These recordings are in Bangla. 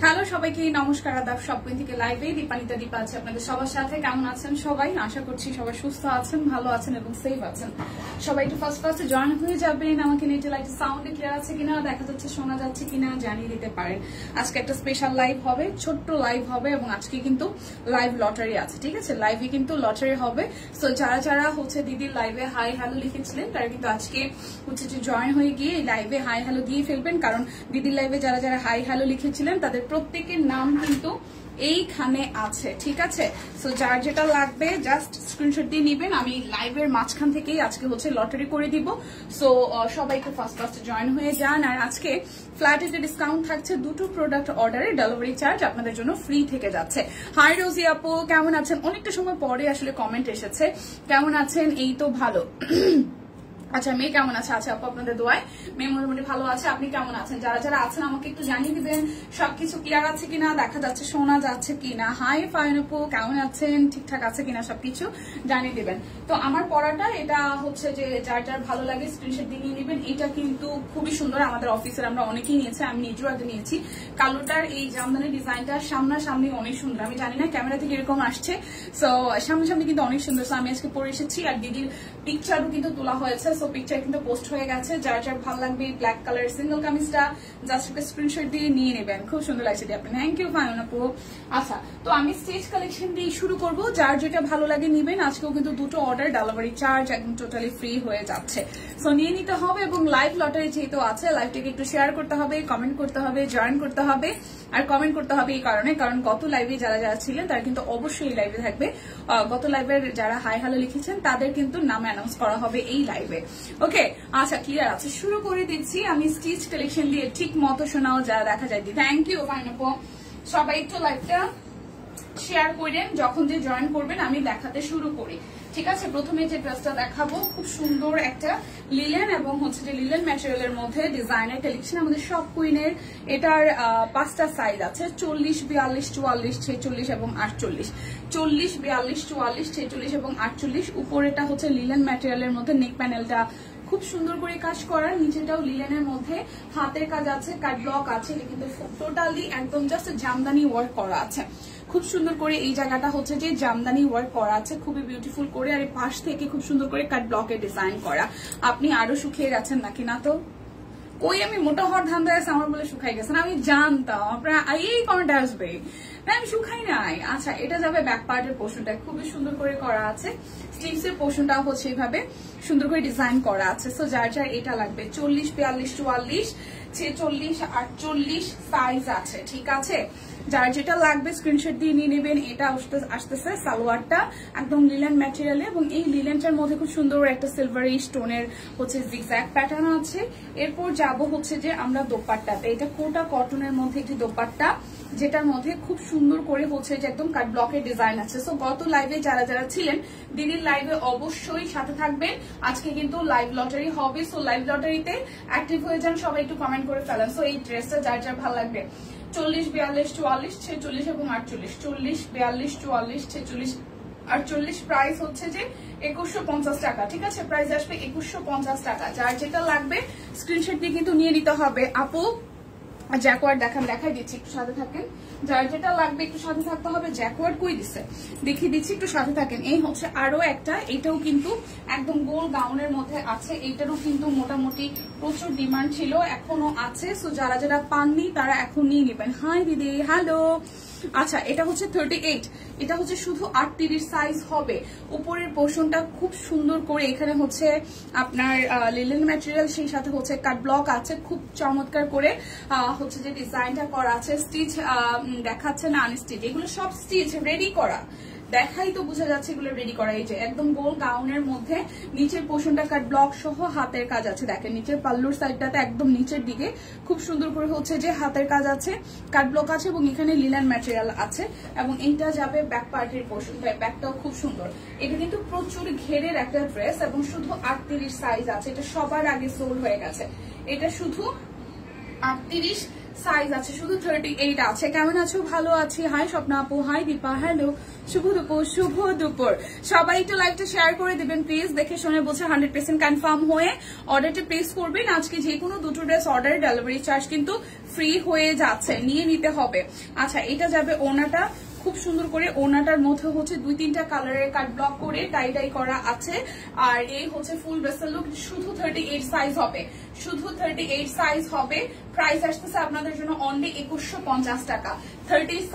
হ্যালো সবাইকে নমস্কার আদাব সবকিন থেকে লাইভে দীপানিতা দীপা আছে আপনাদের সবার সাথে। কেমন আছেন সবাই? আশা করছি সবাই সুস্থ আছেন, ভালো আছেন এবং সেফ আছেন। সবাই একটু ফার্স্ট জয়েন হয়ে যাবেন। আমাকে নেটে লাইট সাউন্ড ক্লিয়ার আছে কিনা, দেখা যাচ্ছে, শোনা যাচ্ছে কিনা জানিয়ে দিতে পারেন। আজকে একটা স্পেশাল লাইভ হবে, ছোট্ট লাইভ হবে এবং আজকে কিন্তু লাইভ লটারি আছে, ঠিক আছে? লাইভে কিন্তু লটারি হবে। সো যারা যারা হচ্ছে দিদির লাইভে হাই হ্যালো লিখেছিলেন তারা কিন্তু আজকে হচ্ছে যে জয়েন হয়ে গিয়ে লাইভে হাই হ্যালো দিয়ে ফেলবেন, কারণ দিদির লাইভে যারা যারা হাই হ্যালো লিখেছিলেন তাদের প্রত্যেকের নাম কিন্তু এইখানে আছে, ঠিক আছে? সো যার যেটা লাগবে জাস্ট স্ক্রিনশট দিয়ে নিবেন। আমি লাইভের মাঝখান থেকেই আজকে হচ্ছে লটারি করে দিব। সো সবাইকে ফার্স্ট জয়েন হয়ে যান। আর আজকে ফ্ল্যাট রেটে ডিসকাউন্ট থাকছে, দুটো প্রোডাক্ট অর্ডারে ডেলিভারি চার্জ আপনাদের জন্য ফ্রি থেকে যাচ্ছে। হাই রোজি আপু, কেমন আছেন? অনেকটা সময় পরে আসলে কমেন্ট এসেছে, কেমন আছেন? এই তো ভালো। আচ্ছা, মেয়ে কেমন আছে? আচ্ছা আপু, আপনাদের দোয়ায় মেয়ে মোটামুটি ভালো আছে। আপনি কেমন আছেন? যারা যারা আছেন আমাকে একটু জানিয়ে দিবেন সবকিছু ক্লিয়ার আছে কিনা, দেখা যাচ্ছে, শোনা যাচ্ছে কিনা। হাই ফাইন আপু, কেমন আছেন? ঠিকঠাক আছে কিনা সবকিছু জানিয়ে দিবেন। তো আমার পড়াটা এটা হচ্ছে যে যার যার ভালো লাগে স্ক্রিনশট দিয়ে নিয়ে নেবেন। এটা কিন্তু খুবই সুন্দর, আমাদের অফিসের আমরা অনেকেই নিয়েছি, আমি নিজেও আগে নিয়েছি। কালোটার এই জামদানি ডিজাইনটা সামনাসামনি অনেক সুন্দর। আমি জানি না ক্যামেরা থেকে এরকম আসছে, সো সামনাসামনি কিন্তু অনেক সুন্দর। সো আমি আজকে পরে এসেছি আর দিদির পিকচারও কিন্তু তোলা হয়েছে। সো পিকচার কিন্তু পোস্ট হয়ে গেছে। যার যার ভালো লাগবে ব্ল্যাক কালার সিঙ্গেল কামিজটা জাস্ট একটা স্ক্রিনশট দিয়ে নিয়ে নেবেন। খুব সুন্দর লাগছে দিয়ে আপনি। থ্যাংক ইউ ফাইন আপু। আচ্ছা, তো আমি স্টেজ কালেকশন দিয়ে শুরু করব। যার যেটা ভালো লাগে নিবেন। আজকেও কিন্তু দুটো অর্ডার ডেলিভারি চার্জ একদম টোটালি ফ্রি হয়ে যাচ্ছে। সো নিয়ে নিতে হবে এবং লাইভ লটারি যেহেতু আছে লাইভটাকে একটু শেয়ার করতে হবে, কমেন্ট করতে হবে, জয়েন করতে হবে। আর কমেন্ট করতে হবে এই কারণে, কারণ গত লাইভে যারা যারা ছিলেন তারা কিন্তু অবশ্যই লাইভে থাকবে। গত লাইভের যারা হাই হ্যালো লিখেছেন তাদের কিন্তু নাম অ্যানাউন্স করা হবে এই লাইভে। ওকে, আচ্ছা ক্লিয়ার আছে, শুরু করে দিচ্ছি আমি স্টিচ কালেকশন দিয়ে। ঠিক মতো শোনাও যা দেখা যায়। থ্যাংক ইউ ফাইন আপু। সবাই একটু লাইভটা শেয়ার করেন, যখন যে জয়েন করবেন আমি দেখাতে শুরু করি, ঠিক আছে? প্রথমে যে ড্রেসটা দেখাবো খুব সুন্দর একটা লিলেন এবং হচ্ছে যে লিলেন ম্যাটেরিয়ালের মধ্যে ডিজাইনের কালেকশন। আমাদের সব কুইনের এটার 5টা সাইজ আছে, 40, 42, 44, 46 এবং 48। 40, 42, 44, 46 এবং 48। উপরেটা হচ্ছে লিলেন ম্যাটেরিয়ালের মধ্যে নেক প্যানেলটা খুব সুন্দর করে কাজ করা, নিচেটাও লিলেনের মধ্যে হাতের কাজ আছে, কাট ব্লক আছে। এটা কিন্তু টোটালি একদম জাস্ট জামদানি ওয়ার্ক করা আছে। খুব সুন্দর করে এই জায়গাটা হচ্ছে যে জামদানি ওয়ার্ক করা আছে, খুবই বিউটিফুল করে। আর এই পাশ থেকে খুব সুন্দর করে কাট ব্লকের ডিজাইন করা। আপনি আরো শুকিয়ে গেছেন নাকি? না তো, কই আমি মোটা হওয়ার ধান্দা আছে আমার বলে শুকাই গেছেন? আমি জানতাম আপনারা এই কমেন্ট আসবে, আমি শুকাই নাই। আচ্ছা, এটা যাবে ব্যাক পার্টের পোর্শনটা খুবই সুন্দর করে করা আছে। স্লিভস এর পোর্শনটা হচ্ছে এইভাবে সুন্দর করে ডিজাইন করা আছে। সো যার যার এটা লাগবে 40, 42, 44, 46, 48 সাইজ আছে, ঠিক আছে? যার যেটা লাগবে স্ক্রিনশট দিয়ে নিয়ে নেবেন। এটা আসতেছে সালোয়ারটা একদম লিলেন ম্যাটেরিয়ালে এবং এই লিলেনটার মধ্যে খুব সুন্দর একটা সিলভারি স্টোনের হচ্ছে জিগজ্যাগ প্যাটার্ন আছে। এরপর যাব হচ্ছে যে আমরা দোপাট্টাতে। এটা কোটা কটনের মধ্যে একটি দোপাট্টা, যেটার মধ্যে খুব সুন্দর করে হচ্ছে যে একদম কাট ব্লকের ডিজাইন আছে। সো গত লাইভে যারা যারা ছিলেন দিদির লাইভে অবশ্যই সাথে থাকবেন। আজকে কিন্তু লাইভ লটারি হবে। সো লাইভ লটারিতে অ্যাক্টিভ হয়ে যান, সবাই একটু কমেন্ট করে ফেলেন। সো এই ড্রেসটা যার যার ভালো লাগবে 40, 42, 44, 46 এবং 48। 40, 42, 44, 46, 48। প্রাইস হচ্ছে যে 2150 টাকা, ঠিক আছে? প্রাইস আসবে 2150 টাকা। যার যেটা লাগবে স্ক্রিনশট দিয়ে কিন্তু নিয়ে নিতে হবে। আপু জ্যাকওয়ার্ড দেখাই দিচ্ছি, একটু সাথে থাকেন। যার যেটা লাগবে একটু সাথে থাকতে হবে। জ্যাকওয়ার্ড কই দিচ্ছে দেখিয়ে দিচ্ছি, একটু সাথে থাকেন। এই হচ্ছে আরো একটা, এটাও কিন্তু একদম গোল গাউনের মধ্যে আছে। এইটারও কিন্তু মোটামুটি প্রচুর ডিমান্ড ছিল, এখনো আছে। সো যারা যারা পাননি তারা এখন নিয়ে নেবেন। হাই দিদি, হ্যালো। আচ্ছা, এটা হচ্ছে 38, এটা হচ্ছে শুধু 38 সাইজ হবে। উপরের পোর্শনটা খুব সুন্দর করে এখানে হচ্ছে আপনার লিলেন ম্যাটেরিয়াল, সেই সাথে হচ্ছে কাট ব্লক আছে। খুব চমৎকার করে হচ্ছে যে ডিজাইনটা করা আছে। স্টিচ দেখাচ্ছে না আনস্টিচ, এগুলো সব স্টিচ রেডি করা। দেখাই তো বোঝা যাচ্ছে এগুলো রেডি করা। এই যে একদম গোল গাউনের মধ্যে নিচের পোর্শনটা কাট ব্লক সহ হাতের কাজ আছে। দেখেন নিচের পাল্লুর সাইডটাতে একদম নিচের দিকে খুব সুন্দর করে হচ্ছে যে হাতের কাজ আছে, কাট ব্লক আছে এবং এখানে লিলেন ম্যাটেরিয়াল আছে। এবং এইটা যাবে ব্যাক পার্টের পোর্শন, ব্যাকটাও খুব সুন্দর। এটা কিন্তু প্রচুর ঘেরের একটা ড্রেস এবং শুধু 38 সাইজ আছে। এটা সবার আগে সোল্ড হয়ে গেছে। এটা শুধু 38 সাইজ আছে শুধু 38 আছে। কেমন আছো? ভালো আছি। হাই স্বপ্না আপু, হাই দীপা, হ্যালো, শুভ দুপুর। সবাই একটু লাইভটা শেয়ার করে দিবেন প্লিজ। দেখে শুনে বলছে 100% কনফার্ম হয়ে অর্ডারটা প্লেস করবেন। আজকে যে কোনো দুটো ড্রেস অর্ডার, ডেলিভারি চার্জ কিন্তু ফ্রি হয়ে যাচ্ছে, নিয়ে নিতে হবে। আচ্ছা, এটা যাবে ওনাটা, খুব সুন্দর করে ওনাটার মধ্যে হচ্ছে 2-3টা কালারের কাট ব্লক করে টাই করা আছে। আর এই হচ্ছে ফুল ড্রেসের লুক, শুধু 38 সাইজ হবে, শুধু 38 সাইজ হবে। প্রাইস আসতেছে আপনাদের জন্য অনলি 2150 টাকা। 38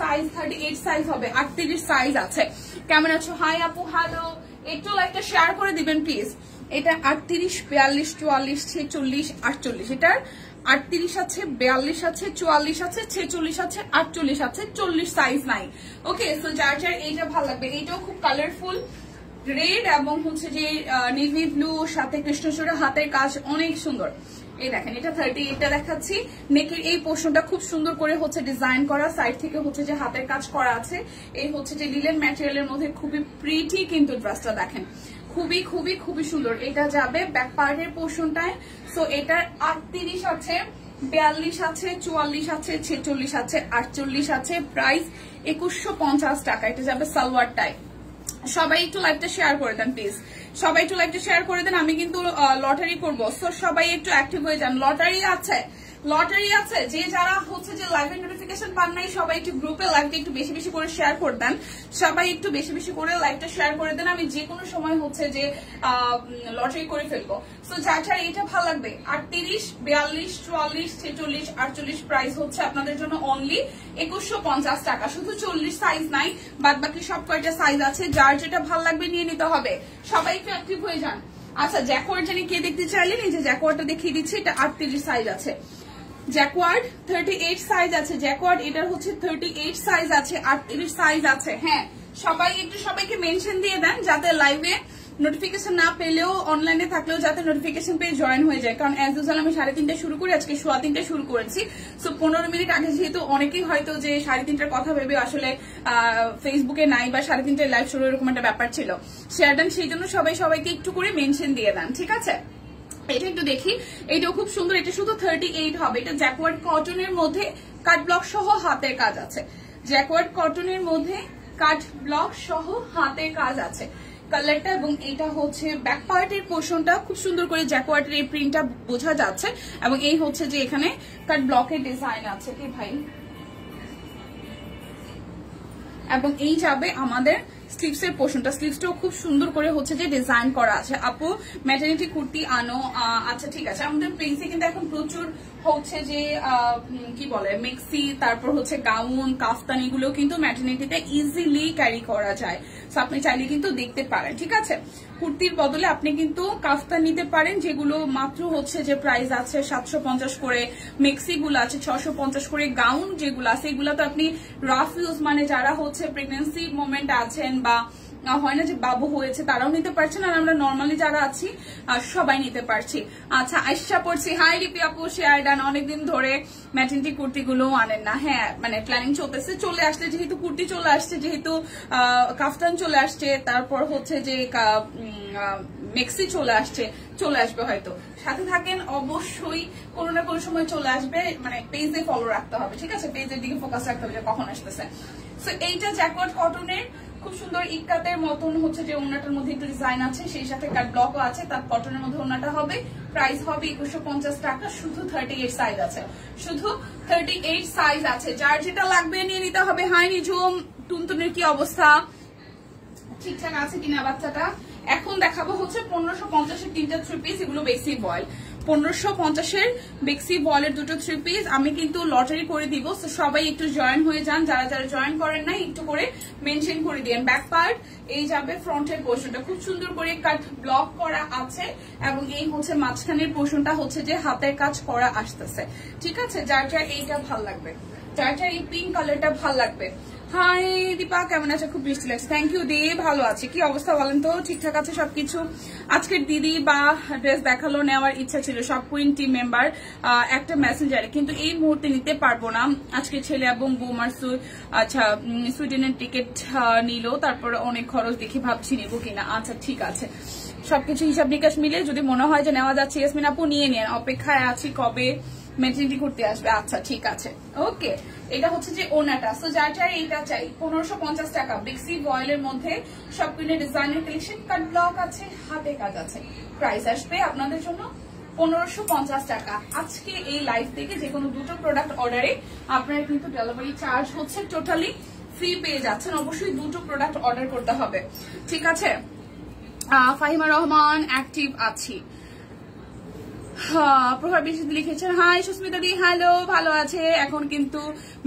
সাইজ হবে, 38 সাইজ আছে। কেমন আছো? হাই আপু, হ্যালো, একটু লাইকটা শেয়ার করে দিবেন প্লিজ। এটা 38, 42, 44, 46, 48, এটার 38 আছে, 42 আছে, 44 আছে, 46 আছে, 48 আছে, 40 সাইজ নাই। ওকে, সো যার যার এইটা ভালো লাগবে। এইটাও খুব কালারফুল, রেড এবং হচ্ছে যে নেভি ব্লু, সাথে কৃষ্ণচূড়া হাতের কাজ, অনেক সুন্দর। এই দেখেন, এটা 38টা দেখাচ্ছি। নেকের এই পোর্শনটা খুব সুন্দর করে হচ্ছে ডিজাইন করা, সাইড থেকে হচ্ছে যে হাতের কাজ করা আছে। এই হচ্ছে যে লিলেন ম্যাটেরিয়ালের মধ্যে খুবই প্রিটি কিন্তু ড্রেসটা দেখেন, খুবই খুবই খুবই সুন্দর। এটা যাবে ব্যাক পার্টের পোর্শনটায়। সো এটার 38 আছে, 42 আছে, 44 আছে, 46 আছে, 48 আছে। প্রাইস 2150 টাকা। এটা যাবে সালোয়ারটায়। সবাই একটু লাইভটা শেয়ার করে দেন প্লিজ, সবাই একটু লাইভটা শেয়ার করে দেন। আমি কিন্তু লটারি করবো, সো সবাই একটু অ্যাক্টিভ হয়ে যান। লটারি আছে, লটারি আছে। যে যারা হচ্ছে যে লাইভের নোটিফিকেশন পান নাই, সবাই একটু গ্রুপে লাইভটা একটু বেশি বেশি করে শেয়ার করে দেন। সবাই একটু বেশি বেশি করে লাইভটা শেয়ার করে দেন। আমি যে কোনো সময় হচ্ছে যে লটারি করে ফেলবো। সো যার যার এটা ভালো লাগবে, 38, 42, 44, 46, 48 প্রাইস হচ্ছে আপনাদের জন্য অনলি 2150 টাকা। শুধু 40 সাইজ নাই, বাদ বাকি সব কয়টা সাইজ আছে। যার যেটা ভালো লাগবে নিয়ে নিতে হবে। সবাই একটু অ্যাক্টিভ হয়ে যান। আচ্ছা, জ্যাকওয়ার্ড জানি কে দেখতে চাইলেন, এই যে জ্যাকওয়ার্ডটা দেখিয়ে দিচ্ছি। এটা 38 সাইজ আছে, জ্যাকওয়ার্ড 38 সাইজ আছে। জ্যাকওয়ার্ড এটার হচ্ছে 38 সাইজ আছে, 38 সাইজ আছে। হ্যাঁ, সবাই একটু সবাইকে মেনশন দিয়ে দেন, যাতে লাইভে নোটিফিকেশন না পেলেও অনলাইনে থাকলেও যাতে নোটিফিকেশন পেয়ে জয়েন হয়ে যায়। কারণ অ্যাজ ইউজুয়াল আমি 3:30 শুরু করি, আজকে 3:15 শুরু করেছি। সো 15 মিনিট আগে যেহেতু অনেকেই হয়তো যে 3:30টার কথা ভেবে আসলে ফেসবুকে নাই বা 3:30টায় লাইভ শুরু, এরকম একটা ব্যাপার ছিল। শেয়ার দেন, সেই জন্য সবাইকে একটু করে মেনশন দিয়ে দেন, ঠিক আছে? এটা একটু দেখি, এটাও খুব সুন্দর। এটা শুধু 38 হবে। এটা জ্যাকওয়ার্ড কটনের মধ্যে কাট ব্লক সহ হাতের কাজ আছে। জ্যাকওয়ার্ড কটনের মধ্যে কাট ব্লক সহ হাতের কাজ আছে কালারটা। এবং এটা হচ্ছে ব্যাক পার্টের পোর্শনটা, খুব সুন্দর করে জ্যাকওয়ার্ডের এই প্রিন্টটা বোঝা যাচ্ছে। এবং এই হচ্ছে যে এখানে কাট ব্লকের ডিজাইন আছে কি ভাই। এবং এই যাবে আমাদের স্লিভস এর পোর্শনটা। স্লিভসটাও খুব সুন্দর করে হচ্ছে যে ডিজাইন করা আছে। আপু ম্যাটারনিটি কুর্তি আনো। আচ্ছা ঠিক আছে, আমাদের প্রিন্সে কিন্তু এখন প্রচুর হচ্ছে যে কি বলে মেক্সি, তারপর হচ্ছে গাউন, কাফতান, এগুলো কিন্তু ম্যাটারনিটিতে ইজিলি ক্যারি করা যায়। সো আপনি চাইলে কিন্তু দেখতে পারেন, ঠিক আছে? কুর্তির বদলে আপনি কিন্তু কাফতান নিতে পারেন, যেগুলো মাত্র হচ্ছে যে প্রাইস আছে 750 করে। মেক্সি গুলো আছে 650 করে। গাউন যেগুলো আছে এগুলো তো আপনি রাফ ইউজ, মানে যারা হচ্ছে প্রেগন্যান্সি মোমেন্ট আছেন বা হয় না যে বাবু হয়েছে তারাও নিতে পারছেন, আর আমরা নর্মালি যারা আছি সবাই নিতে পারছি। আচ্ছা, আয়শা পড়ছি, হাই রিপি আপু, শেয়ার ডান। অনেকদিন ধরে ম্যাটেন্টি কুর্তিগুলো আনেন না। হ্যাঁ, মানে প্ল্যানিং চলতেছে, চলে আসলে যেহেতু কুর্তি চলে আসছে, যেহেতু কাফতান চলে আসছে, তারপর হচ্ছে যে মেক্সি চলে আসবে হয়তো। সাথে থাকেন অবশ্যই, কোনো না কোনো সময় চলে আসবে। মানে পেজে ফলো রাখতে হবে, ঠিক আছে? পেজের দিকে ফোকাস রাখতে হবে যে কখন আসতেছে। সো এইটা জ্যাকওয়ার্ড কটনের খুব সুন্দর ইক্কাতের মতন হচ্ছে যে ওনাটার মধ্যে একটু ডিজাইন আছে, সেই সাথে কাট ব্লকও আছে। তার কটনের মধ্যে ওনাটা হবে। প্রাইস হবে 2150 টাকা। শুধু 38 সাইজ আছে, শুধু 38 সাইজ আছে। যার যেটা লাগবে নিয়ে নিতে হবে। হাই নিঝুম, টুনটুনের কি অবস্থা? ঠিকঠাক আছে কিনা বাচ্চাটা? এখন দেখাবো হচ্ছে 1550-এর 3টা 3 পিস। এগুলো বেসিক বয়েল। 1550-এর বেক্সি বয়েলের দুটো 3 পিস আমি কিন্তু লটারি করে দিব। তো সবাই একটু জয়েন হয়ে যান, যারা যারা জয়েন করেন নাই একটু করে মেনশন করে দিন। ব্যাক পার্ট এই যাবে, ফ্রন্টের পোর্শনটা খুব সুন্দর করে কাট ব্লক করা আছে। এবং এই হচ্ছে মাঝখানের পোর্শনটা হচ্ছে যে হাতের কাজ করা আসতেছে, ঠিক আছে? যার যার এইটা ভাল লাগবে, যার যার এই পিঙ্ক কালারটা ভাল লাগবে। হাই দীপা, কেমন আছে? খুব বৃষ্টি লাগছে। থ্যাংক ইউ দি, ভালো আছে। কি অবস্থা বলেন তো? ঠিকঠাক আছে সবকিছু? আজকের দিদি বা ড্রেস দেখালো, নেওয়ার ইচ্ছা ছিল সব কুইন টিম মেম্বার একটা মেসেঞ্জারে, কিন্তু এই মুহূর্তে নিতে পারবো না। আজকে ছেলে এবং বৌমার আচ্ছা সুইডেনের টিকিট নিল, তারপর অনেক খরচ দেখি, ভাবছি নিবো কিনা। আচ্ছা ঠিক আছে, সবকিছু হিসাব নিকাশ মিলে যদি মনে হয় যে নেওয়া যাচ্ছে ইয়াসমিন আপু নিয়ে নেন। অপেক্ষায় আছি কবে মেটেরিয়ালটি করতে আসবে। আচ্ছা ঠিক আছে, ওকে। এটা হচ্ছে যে ওনাটা। সো যার যার এইটা চাই 1550 টাকা। বিক্সি ভয়েলের মধ্যে সবগুলো ডিজাইনের কালেকশন, কাট ব্লক আছে, হাতে কাজ আছে। প্রাইস আসবে আপনাদের জন্য 1550 টাকা। আজকে এই লাইভ থেকে যে কোনো দুটো প্রোডাক্ট অর্ডারে আপনারা কিন্তু ডেলিভারি চার্জ হচ্ছে টোটালি ফ্রি পেয়ে যাচ্ছেন। অবশ্যই দুটো প্রোডাক্ট অর্ডার করতে হবে, ঠিক আছে। ফাহিমা রহমান অ্যাক্টিভ আছি। প্রভার বিশ্বজিৎ লিখেছেন হাই সুস্মিতা দি, হ্যালো, ভালো আছে। এখন কিন্তু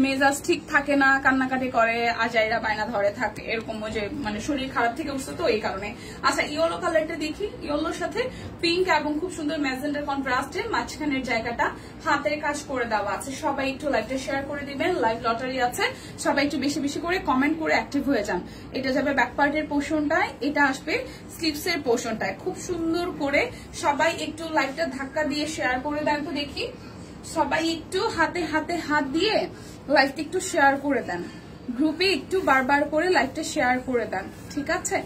মেজাজ ঠিক থাকে না, কান্নাকাটি করে, আজাইরা বায়না ধরে থাকে, এরকম যে মানে শরীর খারাপ থেকে উঠছে তো এই কারণে। আচ্ছা ইয়েলো কালারটা দেখি, ইয়েলোর সাথে পিঙ্ক এবং খুব সুন্দর ম্যাজেন্ডার কন্ট্রাস্টে মাঝখানের জায়গাটা হাতের কাজ করে দেওয়া আছে। সবাই একটু লাইভটা শেয়ার করে দিবেন, লাইভ লটারি আছে, সবাই একটু বেশি বেশি করে কমেন্ট করে অ্যাক্টিভ হয়ে যান। এটা যাবে ব্যাক পার্টের পোর্শনটায়, এটা আসবে স্লিভসের পোর্শনটায়। খুব সুন্দর করে সবাই একটু লাইভটা ধাক্কা দিয়ে শেয়ার করে দেন তো দেখি। সবাই একটু হাতে হাতে হাত দিয়ে লাইভটা একটু শেয়ার করে দেন, গ্রুপে একটু বারবার করে লাইভটা শেয়ার করে দেন, ঠিক আছে।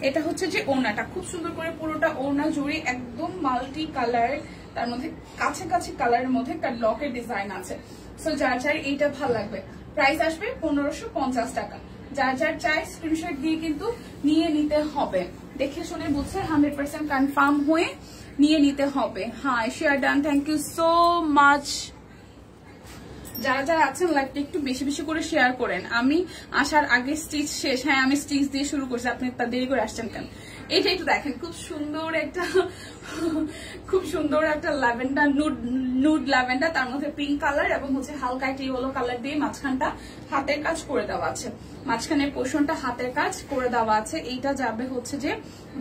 এটা হচ্ছে যে ওড়নাটা, খুব সুন্দর করে পুরোটা ওড়না জুড়ে একদম মাল্টি কালার, তার মধ্যে কাছে কাছে কালারের মধ্যে একটা ব্লকের ডিজাইন আছে। সো যার যার এইটা ভালো লাগবে, প্রাইস আসবে 1550 টাকা। যার যার চাই স্ক্রিনশট দিয়ে কিন্তু নিয়ে নিতে হবে, দেখে শুনে বুঝছে 100% কনফার্ম হয়ে নিয়ে নিতে হবে। হ্যাঁ share done, thank you so much. যারা যারা আছেন লাইভটা একটু বেশি বেশি করে শেয়ার করেন। আমি আসার আগে স্টিচ শেষ, হ্যাঁ আমি স্টিচ দিয়ে শুরু করছি, আপনি তা দেরি করে আসছেন কেন? এটা একটু দেখেন, খুব সুন্দর একটা ল্যাভেন্ডার, নুড ল্যাভেন্ডার, তার মধ্যে পিঙ্ক কালার এবং হচ্ছে হালকা একটা ইয়েলো কালার দিয়ে মাঝখানটা হাতের কাজ করে দেওয়া আছে, মাঝখানের পোর্শনটা হাতের কাজ করে দেওয়া আছে। এইটা যাবে হচ্ছে যে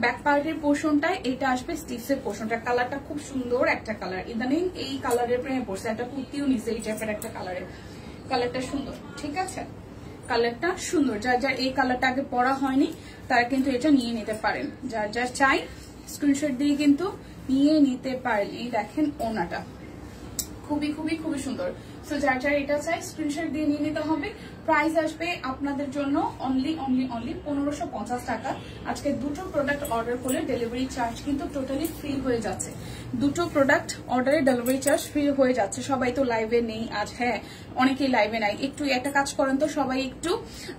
ব্যাক পার্টের পোর্শনটায়, এইটা আসবে স্টিভসের পোর্শনটা। কালারটা খুব সুন্দর একটা কালার, ইদানিং এই কালারের প্রেমে পড়ছে, একটা কুর্তিও নিচে এই টাইপের একটা কালারের। কালারটা সুন্দর, ঠিক আছে, কালারটা সুন্দর। যার যার এই কালারটা আগে পরা হয়নি তারা কিন্তু এটা নিয়ে নিতে পারেন। যার যার চাই স্ক্রিনশট দিয়ে কিন্তু নিয়ে নিতে পারেন। এই দেখেন ওনাটা খুবই খুবই খুবই সুন্দর। সো যার যার এটা চাই স্ক্রিনশট দিয়ে নিয়ে নিতে হবে। প্রাইস আসবে আপনাদের জন্য অনলি 1550 টাকা। আজকে দুটো প্রোডাক্ট অর্ডার করলে ডেলিভারি চার্জ কিন্তু টোটালি ফ্রি হয়ে যাচ্ছে। দুটো প্রোডাক্ট অর্ডারে ডেলিভারি চার্জ ফ্রি হয়ে যাচ্ছে। সবাই তো লাইভে নেই আজ, হ্যাঁ অনেকেই লাইভে নাই। একটু একটা কাজ করেন তো, সবাই একটু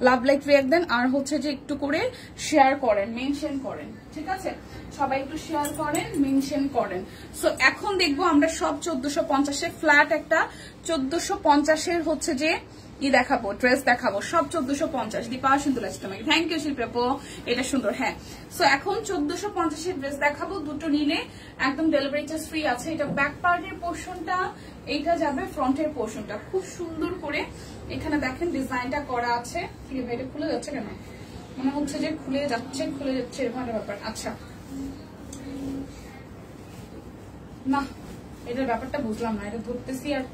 লাভ লাইক রিঅ্যাক্ট দেন, আর হচ্ছে যে একটু করে শেয়ার করেন, মেনশন করেন, ঠিক আছে। সবাই একটু শেয়ার করেন, মেনশন করেন। সো এখন দেখবো আমরা সব 1450-এর ফ্ল্যাট একটা 1450-এর হচ্ছে যে দেখাবো, ড্রেস দেখাবো, সব 1450। দীপা সুন্দর লাগছে তোমাকে, থ্যাংক ইউ শিল্পী আপু, এটা সুন্দর। হ্যাঁ সো এখন 1450-এর ড্রেস দেখাবো, দুটো নিলে একদম ডেলিভারি চার্জ ফ্রি আছে। এটা ব্যাক পার্টের পোর্শনটা, এইটা যাবে ফ্রন্টের পোর্শনটা। খুব সুন্দর করে এখানে দেখেন ডিজাইনটা করা আছে। এটা খুলে যাচ্ছে কেন? মনে হচ্ছে যে খুলে যাচ্ছে এরকম একটা ব্যাপার। আচ্ছা না, এটার ব্যাপারটা বুঝলাম না, এটা ধরতেছি। আর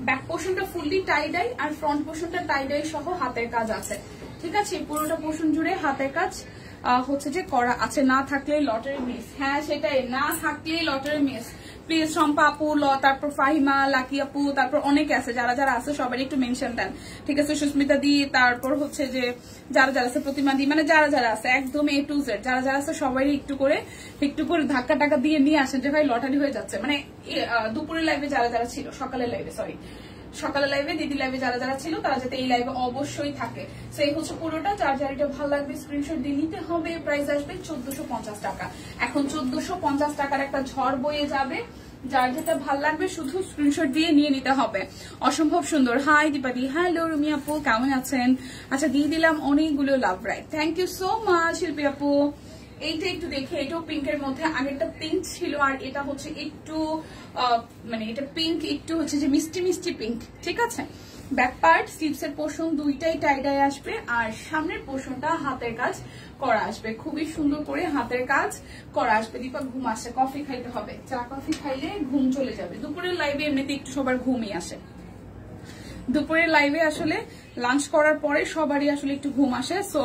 ব্যাক পোর্শনটা ফুললি টাই ডাই আর ফ্রন্ট পোর্শনটা টাই ডাই সহ হাতের কাজ আছে, ঠিক আছে। পুরোটা পোর্শন জুড়ে হাতের কাজ হচ্ছে যে করা আছে। না থাকলে লটারি মিস, হ্যাঁ সেটাই, না থাকলে লটারি মিস। প্লিজ শম্পা আপু, তারপর ফাহিমা, লাকি আপু, তারপর অনেকে আছে, যারা যারা আছে সবাই একটু মেনশন দেন, ঠিক আছে। সুস্মিতা দি, তারপর হচ্ছে যে যারা যারা আছে, প্রতিমা দি, মানে যারা যারা আছে একদম A to Z, যারা যারা আছে সবাই একটু করে ধাক্কা টাকা দিয়ে নিয়ে আসেন যে ভাই লটারি হয়ে যাচ্ছে। মানে দুপুরের লাইভে যারা যারা ছিল, সকালের লাইভে দিদি লাইভে যারা যারা ছিল তারা যাতে এই লাইভে অবশ্যই থাকে। সো এই হচ্ছে পুরোটা। যার যার এটা ভালো লাগবে স্ক্রিনশট দিয়ে নিতে হবে। প্রাইস আসবে 1450 টাকা। এখন 1450 টাকার একটা ঝড় বয়ে যাবে। যার যেটা ভালো লাগবে শুধু স্ক্রিনশট দিয়ে নিয়ে নিতে হবে। অসম্ভব সুন্দর। হাই দীপাদি, হ্যালো রুমি আপু, কেমন আছেন? আচ্ছা দিয়ে দিলাম অনেকগুলো love right, thank you so much Shilpi আপু। এইটা একটু দেখে, এটাও পিঙ্কের মধ্যে, আগেরটা পিঙ্ক ছিল আর এটা হচ্ছে একটু মানে এটা পিঙ্ক, একটু হচ্ছে যে মিষ্টি মিষ্টি পিঙ্ক, ঠিক আছে। ব্যাক পার্ট স্লিভসের পোর্শন দুইটাই টাইডাই আসবে আর সামনের পোর্শনটা হাতের কাজ করা আসবে, খুবই সুন্দর করে হাতের কাজ করা আসবে। দীপা ঘুম আসে, কফি খাইতে হবে, চা কফি খাইলে ঘুম চলে যাবে। দুপুরের লাইভে এমনিতে একটু সবার ঘুমই আসে, দুপুরের লাইভে আসলে লাঞ্চ করার পরে সবারই আসলে একটু ঘুম আসে। সো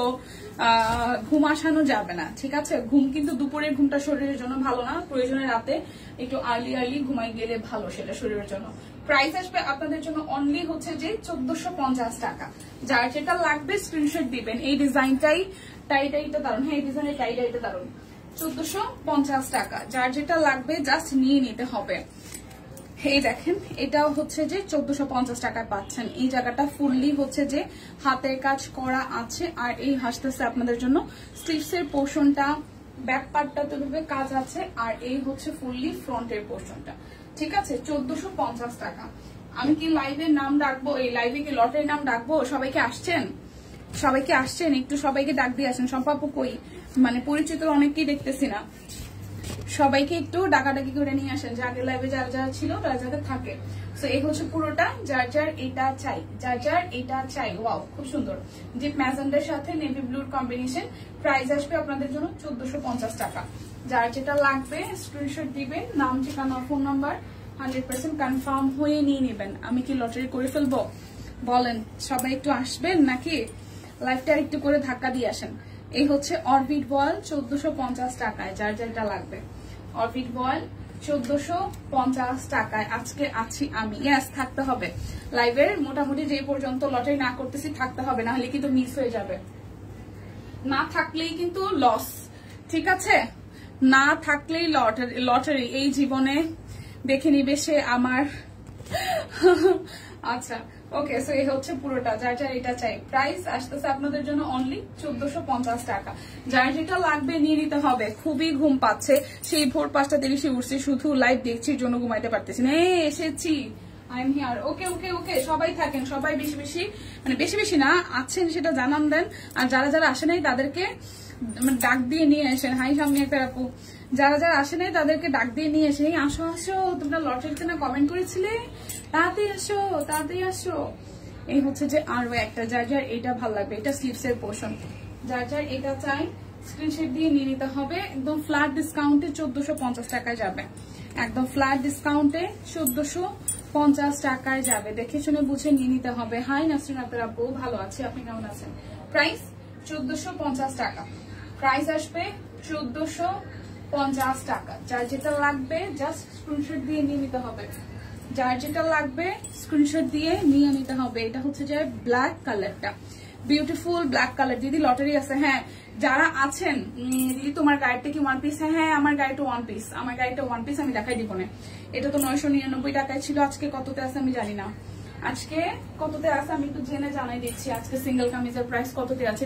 ঘুম আসানো যাবে না, ঠিক আছে। ঘুম কিন্তু দুপুরের ঘুমটা শরীরের জন্য ভালো না, প্রয়োজনে রাতে একটু আর্লি ঘুমাই গেলে ভালো সেটা শরীরের জন্য। প্রাইস আসবে আপনাদের জন্য অনলি হচ্ছে যে 1450 টাকা। যার যেটা লাগবে স্ক্রিনশট দিবেন। এই ডিজাইনটাই টাইডাইটা দারুন, হ্যাঁ এই ডিজাইনের টাইডাইটা দারুন। 1450 টাকা। যার যেটা লাগবে জাস্ট নিয়ে নিতে হবে। এই দেখেন এটাও হচ্ছে যে 1450 টাকায় পাচ্ছেন। এই জায়গাটা ফুললি হচ্ছে যে হাতের কাজ করা আছে। আর এই হাসতেছে আপনাদের জন্য স্লিভস এর পোর্শনটা, ব্যাক পার্টটা তো কাজ আছে। আর এই হচ্ছে ফুললি ফ্রন্টের পোর্শনটা, ঠিক আছে। 1450 টাকা। আমি কি লাইভের নাম ডাকবো? এই লাইভে কি লটের নাম ডাকবো? সবাইকে আসছেন? সবাইকে আসছেন? একটু সবাইকে ডাক দিয়ে আসেন। সম্পাপু কই? মানে পরিচিত অনেককেই দেখতেছি না। সবাইকে একটু ডাকাডাকি করে নিয়ে আসেন, যে আগের লাইভে যারা যারা ছিল তারা যাতে থাকে। তো এই হচ্ছে পুরোটা, যার যার এটা চাই, যার যার এটা চাই। ওয়াও, খুব সুন্দর। ডিপ ম্যাজেন্ডার সাথে নেভি ব্লুর কম্বিনেশন। প্রাইস আসবে আপনাদের জন্য 1450 টাকা। যার যেটা লাগবে স্ক্রিনশট দিবেন, নাম, ঠিকানা, ফোন নাম্বার 100% কনফার্ম হয়ে নিয়ে নেবেন। আমি কি লটারি করে ফেলবো? বলেন, সবাই একটু আসবেন নাকি? লাইভটা একটু করে ধাক্কা দিয়ে আসেন। এই হচ্ছে অরবিট বয়েল 1450 টাকায়, যার যেটা লাগবে। অরবিট বয়েল 1450 টাকায় আজকে আছি আমি। ইয়েস, থাকতে হবে লাইভের মোটামুটি যে পর্যন্ত লটারি না করতেছি থাকতে হবে, না হলে কিন্তু মিস হয়ে যাবে। না থাকলেই কিন্তু লস, ঠিক আছে? না থাকলেই লটারি এই জীবনে দেখে নিবে সে আমার। আচ্ছা, ওকে। সো এই হচ্ছে পুরোটা, যার যার এটা চাই। প্রাইস আসতেছে আপনাদের জন্য অনলি 1450 টাকা। যার যেটা লাগবে নিয়ে নিতে হবে। খুবই ঘুম পাচ্ছে, সেই ভোর 5টা 30 উঠছি, শুধু লাইভ দেখছি জন্য ঘুমাইতে পারতেছি না। এসেছি, আই এম হিয়ার। ওকে ওকে ওকে, সবাই থাকেন, সবাই বেশি বেশি, মানে বেশি বেশি না, আছেন সেটা জানান দেন। আর যারা যারা আসে নাই তাদেরকে ডাক দিয়ে নিয়ে আসেন। হাই সামনে একটা আপু, যারা যারা আসে নাই তাদেরকে ডাক দিয়ে নিয়ে আসেন। এই আসো আসো, তোমরা লটারিতে না কমেন্ট করেছিলে, তাড়াতাড়ি আসো তাড়াতাড়ি আসো। এই হচ্ছে যে আরো একটা, যার যার এটা ভালো লাগবে, এটা স্লিভস এর পোর্শন। যার যার এটা চাই স্ক্রিনশট দিয়ে নিয়ে নিতে হবে। একদম ফ্ল্যাট ডিসকাউন্টে 1450 টাকায় যাবে। একদম ফ্ল্যাট ডিসকাউন্টে 1450 টাকায় যাবে। দেখে শুনে বুঝে নিয়ে নিতে হবে। হাই নাসরিন আক্তার আপু, ভালো আছি, আপনি কেমন আছেন? প্রাইস 1450 টাকা। প্রাইস আসবে 1450 টাকা। যার যেটা লাগবে জাস্ট স্ক্রিনশট দিয়ে নিয়ে নিতে হবে। যার যেটা লাগবে স্ক্রিনশট দিয়ে নিয়ে নিতে হবে। এটা হচ্ছে যে ব্ল্যাক কালারটা, বিউটিফুল ব্ল্যাক কালার। দিদি লটারি আছে? হ্যাঁ, যারা আছেন। দিদি তোমার গাড়িটা কি ওয়ান পিস? হ্যাঁ, আমার গাড়িটা ওয়ান পিস, আমার গাড়িটা ওয়ান পিস। আমি দেখাই দিব না। এটা তো 999 টাকায় ছিল, আজকে কততে আছে আমি জানি না। আজকে কততে আছে আমি একটু জেনে জানাই দিচ্ছি। আজকে সিঙ্গেল কামিজের প্রাইস কততে আছে?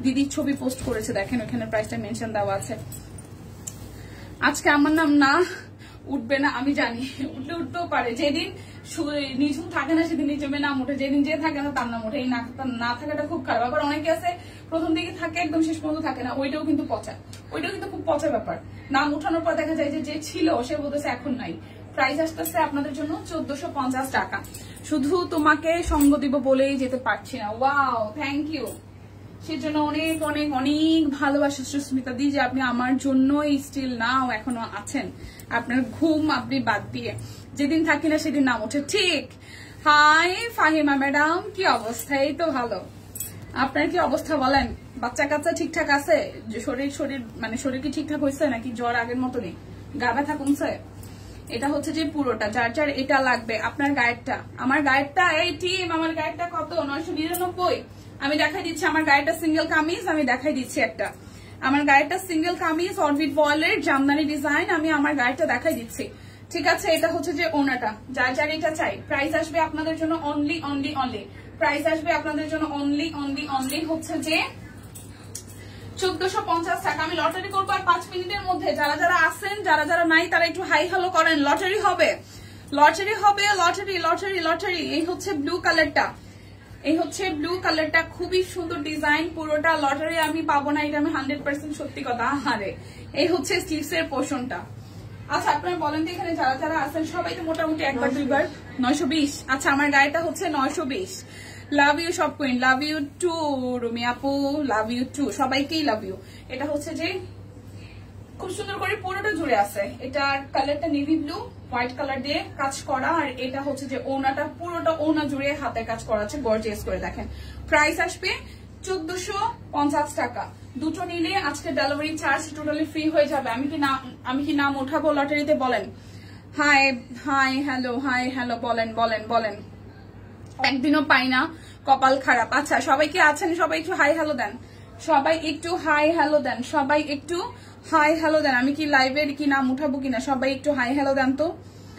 দিদির ছবি পোস্ট করেছে, দেখেন ওখানে প্রাইসটা মেনশন দেওয়া আছে। আজকে আমার নাম না উঠবে না আমি জানি, উঠতেও পারে। যেদিন নিঝুম থাকে না সেদিন নিঝুমের নাম উঠে, যেদিন যে থাকে না তার নাম উঠে। এই না থাকাটা খুব খারাপ। আবার অনেকে আছে প্রথম দিকে থাকে, একদম শেষ পর্যন্ত থাকে না, ওইটাও কিন্তু পচা। ওইটাও কিন্তু খুব পচা ব্যাপার। নাম উঠানোর পর দেখা যায় যে ছিল সে বলতেছে এখন নাই। প্রাইস আসতেছে আপনাদের জন্য 1450 টাকা। শুধু তোমাকে সঙ্গ দিব বলেই যেতে পারছি না। Wow, thank you. সেজন্য অনেক অনেক অনেক ভালোবাসা সুস্মিতা দি, যে আপনি আমার জন্যই স্টিল নাও এখনো আছেন। আপনার ঘুম আপনি বাদ দিয়ে, যেদিন থাকি না সেদিন নাম ওঠে। ঠিক। হাই ফাহিমা ম্যাডাম, কি অবস্থা? এই তো ভালো। আপনার কি অবস্থা বলেন? বাচ্চা কাচ্চা ঠিকঠাক আছে? শরীর মানে শরীর কি ঠিকঠাক হয়েছে নাকি জ্বর আগের মতো নেই? গা ব্যথা কমছে? এটা হচ্ছে যে পুরোটা, যার যার এটা লাগবে। আপনার গায়েরটা, আমার গায়েরটা, এই টিম আমার গায়েরটা কত? 999। আমি দেখাই দিচ্ছি আমার গায়েরটা সিঙ্গেল কামিজ। আমি দেখাই দিচ্ছি একটা, আমার গায়েরটা সিঙ্গেল কামিজ অরবিট বয়েলের জামদানি ডিজাইন। আমি আমার গায়েরটা দেখাই দিচ্ছি, ঠিক আছে? এটা হচ্ছে যে ওনাটা, যার যার এটা চাই। প্রাইস আসবে আপনাদের জন্য অনলি অনলি অনলি, প্রাইস আসবে আপনাদের জন্য অনলি অনলি অনলি হচ্ছে যে 1450 টাকা। আমি লটারি করবো আর 5 মিনিটের মধ্যে। যারা যারা আসেন, যারা যারা নাই তারা একটু হাই হ্যালো করেন। লটারি হবে, লটারি হবে, লটারি লটারি লটারি। এই হচ্ছে ব্লু কালারটা, এই হচ্ছে ব্লু কালারটা, খুবই সুন্দর ডিজাইন। পুরোটা লটারি আমি পাবো না, এটা আমি 100% সত্যি কথা। আহারে, এই হচ্ছে স্লিভস এর পোর্শনটা। আচ্ছা, আপনারা বলেন তো এখানে যারা যারা আছেন সবাই তো মোটামুটি একবার দুইবার। 920। আচ্ছা, আমার গাড়িটা হচ্ছে 920। লাভ ইউ সব queen, love you too Rumi আপু, লাভ ইউ টু, সবাইকেই লাভ ইউ। এটা হচ্ছে যে খুব সুন্দর করে পুরোটা জুড়ে আছে। এটার কালারটা নেভি ব্লু, হোয়াইট কালার দিয়ে কাজ করা। আর এটা হচ্ছে যে ওনাটা, পুরোটা ওনা জুড়ে হাতে কাজ করা আছে, গর্জিয়াস করে। দেখেন প্রাইস আসবে 1450 টাকা। দুটো নিলে আজকে ডেলিভারি চার্জ টোটালি ফ্রি হয়ে যাবে। আমি কি নাম উঠাবো লটারিতে? বলেন। High hi hello, hi hello, বলেন বলেন বলেন। একদিনও পাই না, কপাল খারাপ। আচ্ছা, সবাই কি আছেন? সবাই একটু হাই হ্যালো দেন, সবাই একটু হাই হ্যালো দেন, সবাই একটু হাই হ্যালো দেন। আমি কি লাইভের কি নাম উঠাবো কিনা? সবাই একটু হাই হ্যালো দেন তো,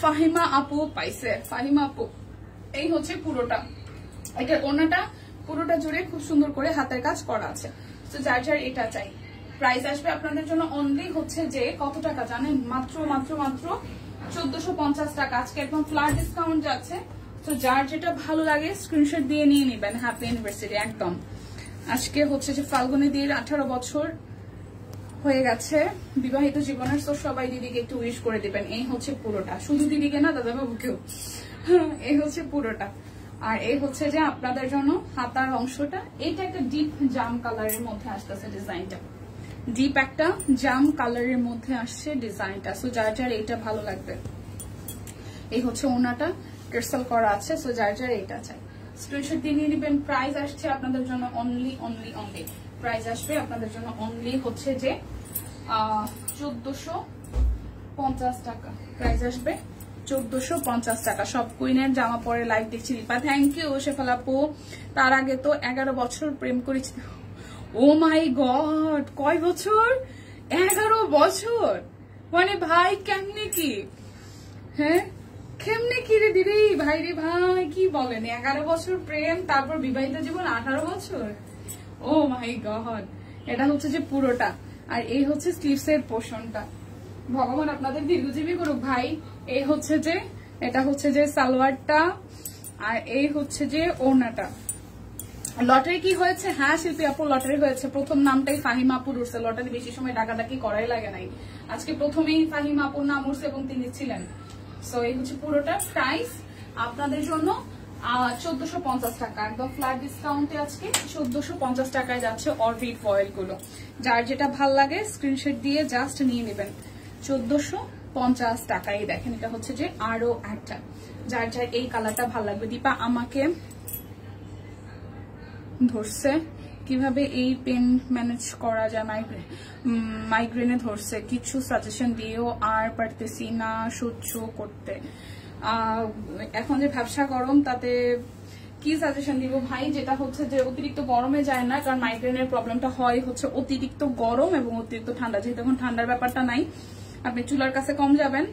ফাহিমা আপু পাইছে, ফাহিমা আপু। এই হচ্ছে পুরোটা, এটা ওনাটা পুরোটা জুড়ে খুব সুন্দর করে হাতের কাজ করা আছে। তো যার যার এটা চাই, প্রাইস আসবে আপনাদের জন্য অনলি হচ্ছে যে কত টাকা জানেন? মাত্র মাত্র মাত্র 1450 টাকা। আজকে একদম ফ্ল্যাট ডিসকাউন্ট যাচ্ছে। তো যার যেটা ভালো লাগে স্ক্রিনশট দিয়ে নিয়ে নেবেন। হ্যাপি অ্যানিভার্সারি একদম। আজকে হচ্ছে যে ফাল্গুনী দিদির 18 বছর হয়ে গেছে বিবাহিত জীবনের। তো সবাই দিদিকে একটু উইশ করে দিবেন। এই হচ্ছে পুরোটা, শুধু দিদিকে না দাদা বাবুকেও। এই হচ্ছে পুরোটা। আর এই হচ্ছে যে আপনাদের জন্য হাতার অংশটা, এইটা একটা ডিপ জাম কালারের মধ্যে আসতেছে ডিজাইনটা, ডিপ একটা জাম কালারের মধ্যে আসছে ডিজাইনটা। সো যার যার এইটা ভালো লাগবে। এই হচ্ছে ওনাটা ক্রিস্টাল করা আছে। সো যার যার এইটা চাই স্ক্রিনশট দিয়ে নিয়ে নেবেন। প্রাইস আসছে আপনাদের জন্য অনলি অনলি অনলি, প্রাইস আসবে আপনাদের জন্য অনলি হচ্ছে যে 1450 টাকা। প্রাইস আসবে 1450 টাকা। সব কুইনের জামা পরে লাইভ দেখছি দীপা, থ্যাংক ইউ শেফাল আপু। তার আগে তো 11 বছর প্রেম করেছি। ও মাই গড, কয় বছর? 11 বছর। মানে ভাই কেমনে কি, হ্যাঁ কেমনে কি রে দিদি, ভাই রে ভাই কি বলেন? 11 বছর প্রেম, তারপর বিবাহিত জীবন 18 বছর। ও মাই গড। এটা হচ্ছে যে পুরোটা, আর এই হচ্ছে স্লিভস এর পোর্শনটা। ভগবান আপনাদের দীর্ঘজীবী করুক ভাই। এই হচ্ছে যে, এটা হচ্ছে যে সালোয়ারটা, আর এই হচ্ছে যে ওড়নাটা। লটারি কি হয়েছে? হ্যাঁ শিল্পী আপু লটারি হয়েছে। প্রথম নামটাই ফাহিমা আপুর উঠছে। লটারি বেশি সময় ডাকাডাকি করাই লাগে নাই। আজকে প্রথমেই ফাহিমা আপুর নাম উঠছে এবং তিনি ছিলেন। সো এই হচ্ছে পুরোটা। প্রাইস আপনাদের জন্য 1450 টাকা, একদম ফ্ল্যাট ডিসকাউন্টে আজকে 1450 টাকায় যাচ্ছে অরবিট ফয়েল গুলো। যার যেটা ভাল লাগে স্ক্রিনশট দিয়ে জাস্ট নিয়ে নেবেন। 1450 টাকায় দেখেন। এটা হচ্ছে যে আরো একটা, যার যার এই কালারটা ভাল লাগবে। দীপা আমাকে ধরছে কিভাবে এই পেন ম্যানেজ করা যায়, মাইগ্রেনে ধরছে, কিছু সাজেশন দিয়েও আর পারতেছি না সহ্য করতে। এখন যে ব্যবসা গরম, তাতে কি সাজেশন দিব ভাই? যেটা হচ্ছে যে অতিরিক্ত গরমে যায় না, কারণ মাইগ্রেনের প্রবলেমটা হয় হচ্ছে অতিরিক্ত গরম এবং অতিরিক্ত ঠান্ডা। যেহেতু এখন ঠান্ডার ব্যাপারটা নাই, আপনি চুলার কাছে কম যাবেন,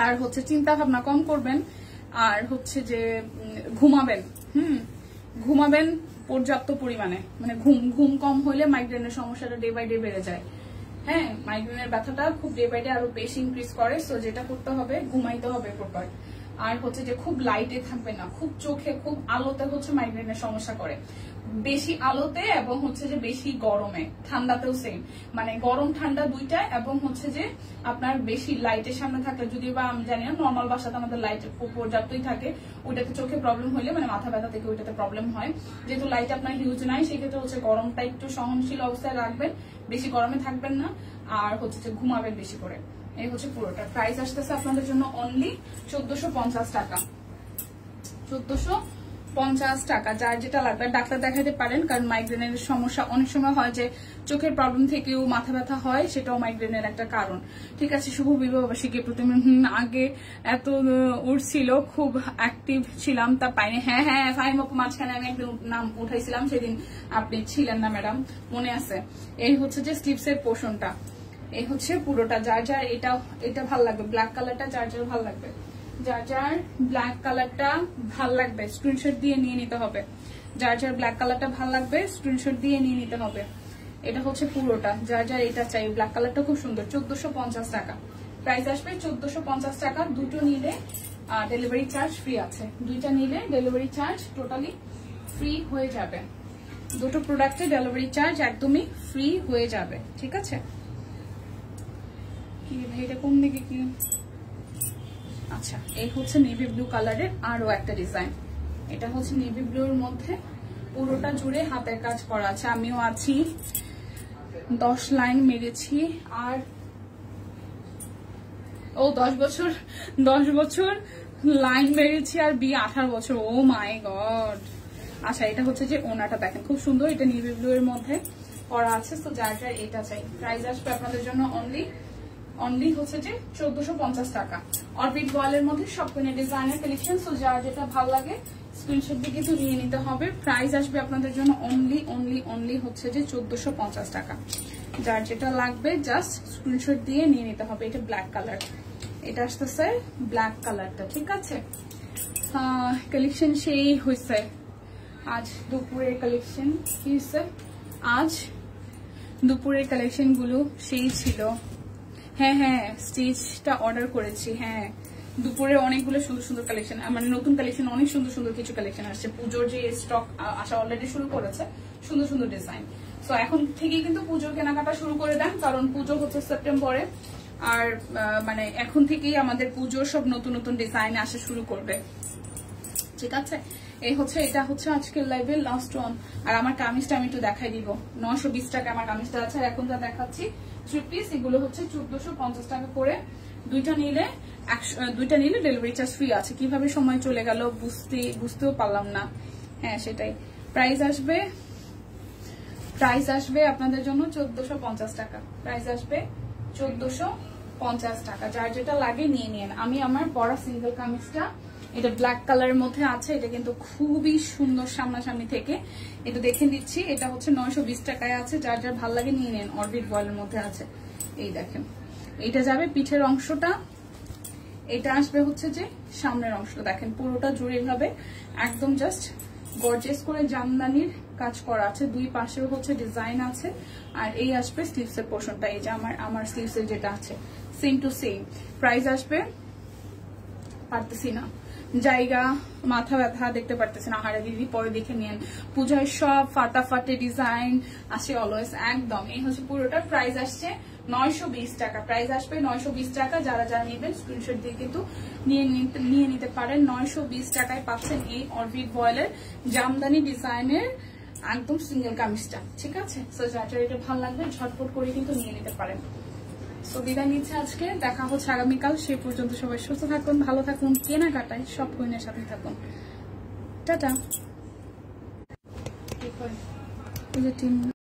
আর হচ্ছে চিন্তা ভাবনা কম করবেন, আর হচ্ছে যে ঘুমাবেন। ঘুমাবেন পর্যাপ্ত পরিমাণে। মানে ঘুম কম হইলে মাইগ্রেনের সমস্যাটা ডে বাই ডে বেড়ে যায়। হ্যাঁ, মাইগ্রেনের ব্যথাটা খুব ডে বাই ডে আরো বেশি ইনক্রিজ করে। সো যেটা করতে হবে, ঘুমাইতে হবে প্রপার। আর হচ্ছে যে খুব লাইটে থাকবে না, খুব চোখে খুব আলোতে হচ্ছে মাইগ্রেনের সমস্যা করে। বেশি আলোতে এবং হচ্ছে যে বেশি গরমে, ঠান্ডাতেও সেম। মানে গরম ঠান্ডা দুইটা, এবং হচ্ছে যে আপনার বেশি লাইটের সামনে থাকলে, যদিও বা আমি জানি না নর্মাল বাসাতে আমাদের লাইট পর্যাপ্তই থাকে, ওইটাতে চোখে প্রবলেম হইলে মানে মাথা ব্যথা থেকে ওইটাতে প্রবলেম হয়। যেহেতু লাইট আপনার হিউজ নাই, সেক্ষেত্রে হচ্ছে গরমটা একটু সহনশীল অবস্থায় রাখবেন, বেশি গরমে থাকবেন না, আর হচ্ছে যে ঘুমাবেন বেশি করে। এই হচ্ছে পুরোটা। প্রাইস আসতেছে আপনাদের জন্য অনলি 1450 টাকা। 1450 টাকা। যার যেটা লাগবে ডাক্তার দেখাতে পারেন, কারণ মাইগ্রেনের সমস্যা অনেক সময় হয় যে চোখের প্রবলেম থেকেও মাথা ব্যথা হয়, সেটাও মাইগ্রেনের একটা কারণ। ঠিক আছে, শুভ বিবাহবার্ষিকী প্রথমে আগে এত উঠছিল, খুব অ্যাক্টিভ ছিলাম, তা পাইনি। হ্যাঁ হ্যাঁ ফাহিম আপু, মাঝখানে আমি একদিন নাম উঠাইছিলাম, সেদিন আপনি ছিলেন না ম্যাডাম, মনে আছে। এই হচ্ছে যে স্লিভস এর পোর্শনটা, এই হচ্ছে পুরোটা। যার যার এটা ভাল লাগবে, ব্ল্যাক কালারটা যার যার ভাল লাগবে, যার যার ব্ল্যাক কালারটা ভাল লাগবে স্ক্রিনশট দিয়ে নিয়ে নিতে হবে। যার যার ব্ল্যাক কালারটা ভাল লাগবে স্ক্রিনশট দিয়ে নিয়ে নিতে হবে। এটা হচ্ছে পুরোটা। যার যার এটা চাই, ব্ল্যাক কালারটা খুব সুন্দর। 1450 টাকা প্রাইস আসবে। 1450 টাকা। দুটো নিলে ডেলিভারি চার্জ ফ্রি আছে। দুইটা নিলে ডেলিভারি চার্জ টোটালি ফ্রি হয়ে যাবে। দুটো প্রোডাক্টে ডেলিভারি চার্জ একদমই ফ্রি হয়ে যাবে। ঠিক আছে, কি ভাই এটা কোন দিকে কি? আচ্ছা, এই হচ্ছে নেভি ব্লু কালারের আরো একটা ডিজাইন। এটা হচ্ছে নেভি ব্লুর মধ্যে পুরোটা জুড়ে হাতের কাজ করা আছে। আমিও আছি, 10 লাইন মেরেছি। আর ও 10 বছর লাইন মেরেছি, আর বিয়ে 18 বছর। ও মাই গড। আচ্ছা, এটা হচ্ছে যে ওনাটা দেখেন খুব সুন্দর, এটা নেভি ব্লু এর মধ্যে করা আছে। তো যার যার এটা চাই, প্রাইস আসবে আপনাদের জন্য অনলি হচ্ছে যে 1450 টাকা। অরবিট বয়েলের মধ্যে সব ডিজাইনের কালেকশন। সো যার যেটা ভালো লাগে স্ক্রিনশট দিয়ে কিন্তু নিয়ে নিতে হবে। প্রাইস আসবে আপনাদের জন্য অনলি হচ্ছে যে 1450 টাকা। যার যেটা লাগবে জাস্ট স্ক্রিনশট দিয়ে নিয়ে নিতে হবে। এটা ব্ল্যাক কালার, এটা আসতেছে ব্ল্যাক কালারটা, ঠিক আছে। কালেকশন সেই হয়েছে আজ দুপুরের কালেকশন। কি হয়েছে আজ দুপুরের কালেকশন গুলো সেই ছিল। হ্যাঁ স্টিচটা অর্ডার করেছি। হ্যাঁ দুপুরে অনেকগুলো সুন্দর সুন্দর কালেকশন, মানে নতুন কালেকশন, অনেক সুন্দর সুন্দর কিছু কালেকশন আসছে। পুজোর যে স্টক আসা অলরেডি শুরু করেছে, সুন্দর সুন্দর ডিজাইন। সো এখন থেকেই কিন্তু পুজোর কেনাকাটা শুরু করে দেন, কারণ পুজো হচ্ছে সেপ্টেম্বরে। আর মানে এখন থেকেই আমাদের পুজোর সব নতুন নতুন ডিজাইন আসা শুরু করবে, ঠিক আছে। এই হচ্ছে, এটা হচ্ছে আজকের লাইভের লাস্ট ওয়ান। আর আমার কামিজটা আমি একটু দেখাই দিব। 920 টাকা আমার কামিজটা আছে। আর এখন যা দেখাচ্ছি 3 পিস, এগুলো হচ্ছে 1450 টাকা করে। দুইটা নিলে ডেলিভারি চার্জ ফ্রি আছে। কিভাবে সময় চলে গেল বুঝতেও পারলাম না। হ্যাঁ সেটাই। প্রাইস আসবে আপনাদের জন্য 1450 টাকা। প্রাইস আসবে 1450 টাকা। যার যেটা লাগে নিয়ে নিন। আমি আমার পরা সিঙ্গেল কামিজটা, এটা ব্ল্যাক কালারের মধ্যে আছে। এটা কিন্তু খুবই সুন্দর সামনাসামনি থেকে, এটা দেখে দিচ্ছি। এটা হচ্ছে 920 টাকায় আছে। যার যার ভাল লাগে নিয়ে নেন। অরবিট বয়েলের মধ্যে আছে। এই দেখেন, এইটা যাবে পিঠের অংশটা, এটা আসবে হচ্ছে যে সামনের অংশটা। দেখেন পুরোটা জুড়ে ভাবে একদম জাস্ট গর্জিয়াস করে জামদানির কাজ করা আছে। দুই পাশেও হচ্ছে ডিজাইন আছে। আর এই আসবে স্লিভস এর পোর্শনটা। এই যে আমার স্লিভস এর যেটা আছে সেম টু সেম। প্রাইস আসবে, পারতেছি না, জায়গা মাথা ব্যথা, দেখতে পারতেছি না। হারে দিদি পরে দেখে নিন। পূজায় সব ফাটাফাটি ডিজাইন আসে অলওয়েজ একদম। এই হচ্ছে পুরোটা। প্রাইস আসছে 920 টাকা। প্রাইস আসবে 920 টাকা। যারা যারা নেবেন স্ক্রিনশট দিয়ে কিন্তু নিয়ে নিতে পারেন। 920 টাকায় পাচ্ছেন এই অরবিট বয়েলের জামদানি ডিজাইনের একদম সিঙ্গেল কামিজটা, ঠিক আছে। সো যার এটা ভালো লাগবে ঝটপট করে কিন্তু নিয়ে নিতে পারেন। তো বিদায় নিচ্ছে আজকে, দেখা হচ্ছে আগামীকাল। সেই পর্যন্ত সবাই সুস্থ থাকুন, ভালো থাকুন, কেনাকাটায় সব কুইনের সাথে থাকুন। টাটা।